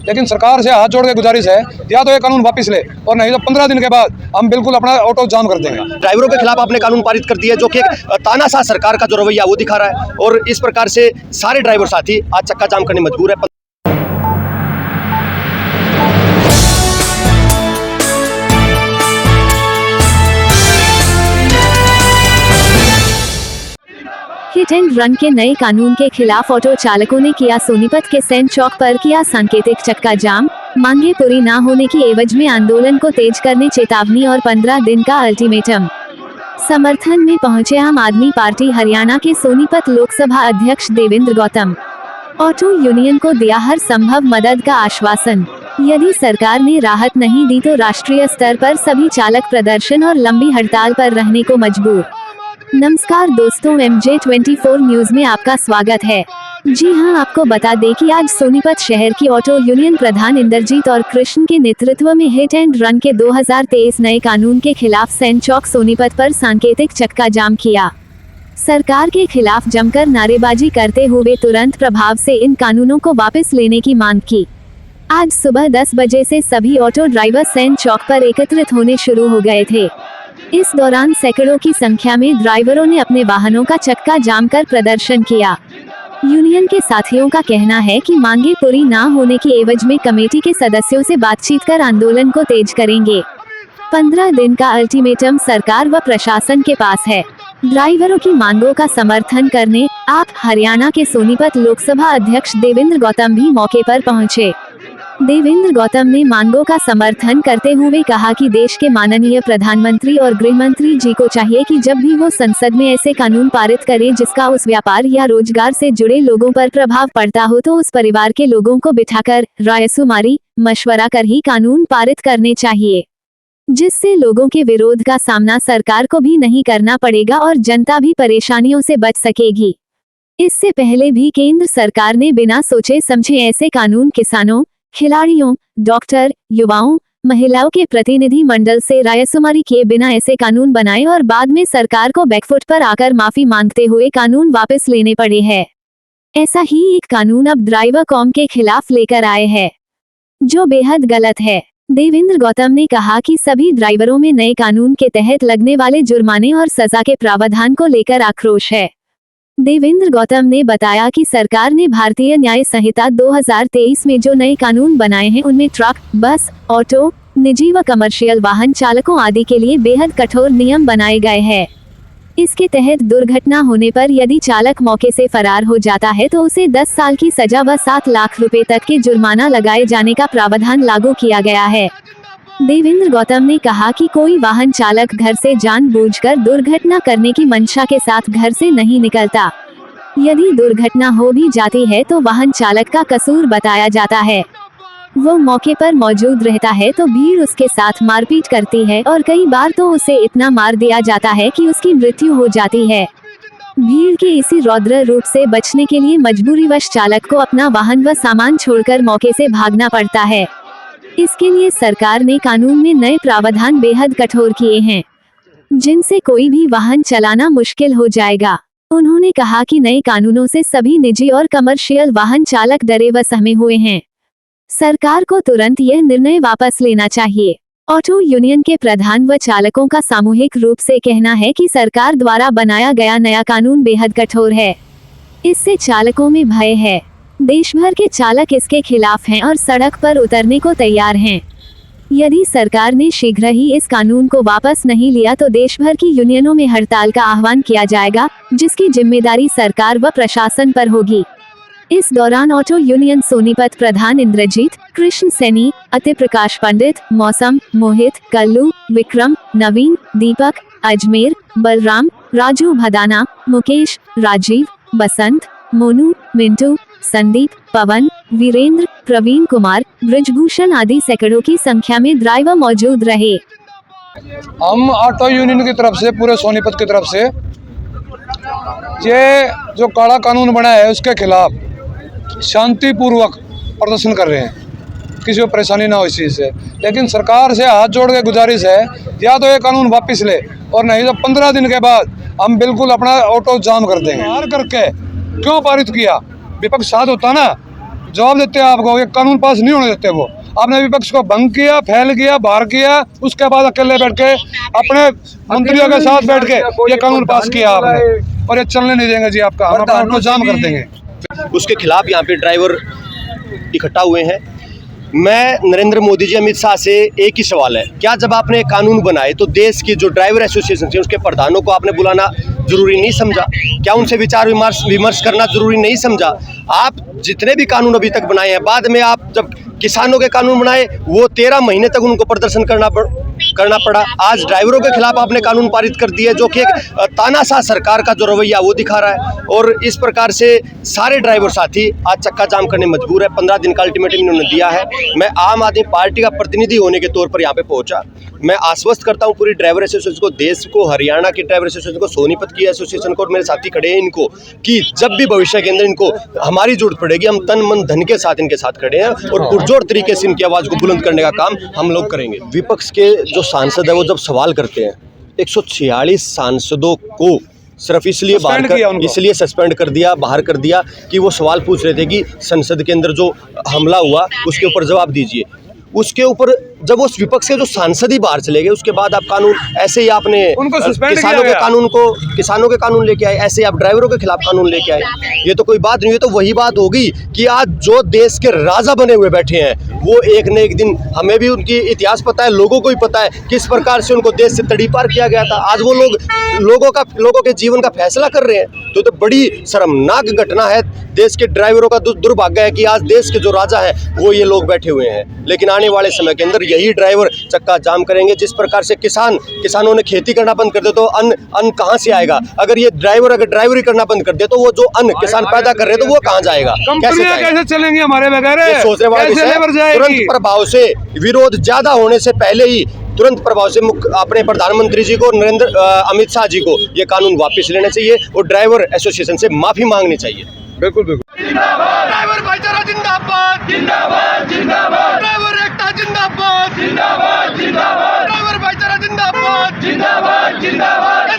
लेकिन सरकार से हाथ जोड़ के गुजारिश है, या तो ये कानून वापस ले और नहीं तो 15 दिन के बाद हम बिल्कुल अपना ऑटो जाम कर देंगे। ड्राइवरों के खिलाफ आपने कानून पारित कर दिया, जो कि तानाशाह सरकार का जो रवैया वो दिखा रहा है, और इस प्रकार से सारे ड्राइवर साथी आज चक्का जाम करने मजबूर है। हिट एंड रन के नए कानून के खिलाफ ऑटो चालकों ने किया सोनीपत के सेंट चौक पर किया सांकेतिक चक्का जाम। मांगे पूरी ना होने की एवज में आंदोलन को तेज करने चेतावनी और 15 दिन का अल्टीमेटम। समर्थन में पहुंचे आम आदमी पार्टी हरियाणा के सोनीपत लोकसभा अध्यक्ष देवेंद्र गौतम। ऑटो यूनियन को दिया हर संभव मदद का आश्वासन। यदि सरकार ने राहत नहीं दी तो राष्ट्रीय स्तर पर सभी चालक प्रदर्शन और लंबी हड़ताल पर रहने को मजबूर। नमस्कार दोस्तों, MJ24 न्यूज में आपका स्वागत है। जी हां, आपको बता दें कि आज सोनीपत शहर की ऑटो यूनियन प्रधान इंद्रजीत और कृष्ण के नेतृत्व में हिट एंड रन के 2023 नए कानून के खिलाफ सेंट चौक सोनीपत पर सांकेतिक चक्का जाम किया। सरकार के खिलाफ जमकर नारेबाजी करते हुए तुरंत प्रभाव से इन कानूनों को वापस लेने की मांग की। आज सुबह 10 बजे से सभी ऑटो ड्राइवर सेंट चौक पर एकत्रित होने शुरू हो गए थे। इस दौरान सैकड़ों की संख्या में ड्राइवरों ने अपने वाहनों का चक्का जाम कर प्रदर्शन किया। यूनियन के साथियों का कहना है कि मांगे पूरी ना होने की एवज में कमेटी के सदस्यों से बातचीत कर आंदोलन को तेज करेंगे। 15 दिन का अल्टीमेटम सरकार व प्रशासन के पास है। ड्राइवरों की मांगों का समर्थन करने आप हरियाणा के सोनीपत लोकसभा अध्यक्ष देवेंद्र गौतम भी मौके पर पहुंचे। देवेंद्र गौतम ने मांगों का समर्थन करते हुए कहा कि देश के माननीय प्रधानमंत्री और गृह मंत्री जी को चाहिए कि जब भी वो संसद में ऐसे कानून पारित करें जिसका उस व्यापार या रोजगार से जुड़े लोगों पर प्रभाव पड़ता हो, तो उस परिवार के लोगों को बिठाकर रायशुमारी मशवरा कर ही कानून पारित करने चाहिए, जिससे लोगों के विरोध का सामना सरकार को भी नहीं करना पड़ेगा और जनता भी परेशानियों से बच सकेगी। इससे पहले भी केंद्र सरकार ने बिना सोचे समझे ऐसे कानून किसानों, खिलाड़ियों, डॉक्टर, युवाओं, महिलाओं के प्रतिनिधि मंडल से रायशुमारी किए बिना ऐसे कानून बनाए और बाद में सरकार को बैकफुट पर आकर माफी मांगते हुए कानून वापस लेने पड़े हैं। ऐसा ही एक कानून अब ड्राइवर कौम के खिलाफ लेकर आए हैं, जो बेहद गलत है। देवेंद्र गौतम ने कहा कि सभी ड्राइवरों में नए कानून के तहत लगने वाले जुर्माने और सजा के प्रावधान को लेकर आक्रोश है। देवेंद्र गौतम ने बताया कि सरकार ने भारतीय न्याय संहिता 2023 में जो नए कानून बनाए हैं उनमें ट्रक, बस, ऑटो, निजी व कमर्शियल वाहन चालकों आदि के लिए बेहद कठोर नियम बनाए गए हैं। इसके तहत दुर्घटना होने पर यदि चालक मौके से फरार हो जाता है तो उसे 10 साल की सजा व 7 लाख रुपए तक के जुर्माना लगाए जाने का प्रावधान लागू किया गया है। देवेंद्र गौतम ने कहा कि कोई वाहन चालक घर से जानबूझकर दुर्घटना करने की मंशा के साथ घर से नहीं निकलता। यदि दुर्घटना हो भी जाती है तो वाहन चालक का कसूर बताया जाता है। वो मौके पर मौजूद रहता है तो भीड़ उसके साथ मारपीट करती है और कई बार तो उसे इतना मार दिया जाता है कि उसकी मृत्यु हो जाती है। भीड़ के इसी रौद्र रूप से बचने के लिए मजबूरीवश चालक को अपना वाहन व सामान छोड़कर मौके से भागना पड़ता है। इसके लिए सरकार ने कानून में नए प्रावधान बेहद कठोर किए हैं, जिनसे कोई भी वाहन चलाना मुश्किल हो जाएगा। उन्होंने कहा कि नए कानूनों से सभी निजी और कमर्शियल वाहन चालक डरे व सहमे हुए हैं। सरकार को तुरंत यह निर्णय वापस लेना चाहिए। ऑटो यूनियन के प्रधान व चालकों का सामूहिक रूप से कहना है कि सरकार द्वारा बनाया गया नया कानून बेहद कठोर है। इससे चालकों में भय है। देश भर के चालक इसके खिलाफ हैं और सड़क पर उतरने को तैयार हैं। यदि सरकार ने शीघ्र ही इस कानून को वापस नहीं लिया तो देश भर की यूनियनों में हड़ताल का आह्वान किया जाएगा, जिसकी जिम्मेदारी सरकार व प्रशासन पर होगी। इस दौरान ऑटो यूनियन सोनीपत प्रधान इंद्रजीत, कृष्ण सैनी, अति प्रकाश पंडित, मौसम, मोहित, कल्लू, विक्रम, नवीन, दीपक, अजमेर, बलराम, राजू भदाना, मुकेश, राजीव, बसंत, मोनू, मिंटू, संदीप, पवन, वीरेंद्र, प्रवीण कुमार, ब्रजभूषण आदि सैकड़ों की संख्या में ड्राइवर मौजूद रहे। हम ऑटो यूनियन की तरफ से, पूरे सोनीपत की तरफ से, ये जो काला कानून बना है उसके खिलाफ शांतिपूर्वक प्रदर्शन कर रहे हैं। किसी को परेशानी ना हो इस चीज़ से, लेकिन सरकार से हाथ जोड़ के गुजारिश है, या तो ये कानून वापस ले और नहीं तो 15 दिन के बाद हम बिल्कुल अपना ऑटो जाम कर देंगे। हार करके क्यों पारित किया? विपक्ष साथ होता ना, जवाब देते हैं आपको, ये कानून पास नहीं होने देते वो। आपने विपक्ष को भंग किया, फैल किया, बाहर किया, उसके बाद अकेले बैठ के अपने मंत्रियों के साथ बैठ के ये कानून पास किया आपने, और ये चलने नहीं देंगे जी आपका, हम अपना जाम कर देंगे। उसके खिलाफ यहाँ पे ड्राइवर इकट्ठा हुए हैं। मैं नरेंद्र मोदी जी, अमित शाह से एक ही सवाल है, क्या जब आपने कानून बनाए तो देश की जो ड्राइवर एसोसिएशन थे उसके प्रधानों को आपने बुलाना जरूरी नहीं समझा? क्या उनसे विचार विमर्श करना जरूरी नहीं समझा? आप जितने भी कानून अभी तक बनाए हैं, बाद में आप जब किसानों के कानून बनाए वो 13 महीने तक उनको प्रदर्शन करना पड़ा। आज ड्राइवरों के खिलाफ आपने कानून पारित कर दिया, जो कि एक तानाशाह सरकार का जो रवैया वो दिखा रहा है। और इस प्रकार से सारे ड्राइवर साथी आज चक्का जाम करने मजबूर है। 15 दिन का अल्टीमेटम इन्होंने दिया है। मैं आम आदमी पार्टी का प्रतिनिधि होने के तौर पर यहाँ पे पहुंचा। मैं आश्वस्त करता हूँ पूरी ड्राइवर एसोसिएशन को, देश को, हरियाणा की ड्राइवर एसोसिएशन को, सोनीपत की एसोसिएशन को, और मेरे साथी खड़े हैं इनको, कि जब भी भविष्य के अंदर इनको हमारी जरूरत पड़ेगी, हम तन मन धन के साथ इनके साथ खड़े हैं और पुरजोर तरीके से इनकी आवाज़ को बुलंद करने का काम हम लोग करेंगे। विपक्ष के जो सांसद है वो जब सवाल करते हैं, 146 सांसदों को सिर्फ इसलिए इसलिए सस्पेंड कर दिया, बाहर कर दिया कि वो सवाल पूछ रहे थे कि संसद के अंदर जो हमला हुआ उसके ऊपर जवाब दीजिए। उसके ऊपर जब उस विपक्ष के जो सांसद ही बाहर चले गए, उसके बाद आप कानून ऐसे ही आपने किसानों के कानून लेके आए, ऐसे आप ड्राइवरों के खिलाफ कानून लेके आए। ये तो कोई बात नहीं है। तो वही बात होगी कि आज जो देश के राजा बने हुए बैठे हैं वो एक न एक दिन, हमें भी उनकी इतिहास पता है, लोगों को ही पता है किस प्रकार से उनको देश से तड़ीपार किया गया था। आज वो लोगों के जीवन का फैसला कर रहे हैं। तो बड़ी शर्मनाक घटना है। देश के ड्राइवरों का दुर्भाग्य है कि आज देश के जो राजा हैं वो ये लोग बैठे हुए हैं। लेकिन आने वाले समय के अंदर यही ड्राइवर चक्का जाम करेंगे। जिस प्रकार से किसानों ने खेती करना बंद कर दे तो अन्न कहां से आएगा? अगर ये ड्राइवर अगर ड्राइवरी करना बंद कर दे तो वो जो अन्न किसान पैदा कर रहे हैं तो वो कहां जाएगा? कैसे चलेंगे हमारे बगैर? सोचने वाले तुरंत प्रभाव से, विरोध ज्यादा होने से पहले ही तुरंत प्रभाव से अपने प्रधानमंत्री जी को, अमित शाह जी को ये कानून वापस लेना चाहिए और ड्राइवर एसोसिएशन से माफी मांगनी चाहिए। बिल्कुल बिल्कुल। ड्राइवर भाईचारा जिंदाबाद, जिंदाबाद, जिंदाबाद। ड्राइवर एकता जिंदाबाद, जिंदाबाद, जिंदाबाद। ड्राइवर भाईचारा जिंदाबाद, जिंदाबाद, जिंदाबाद।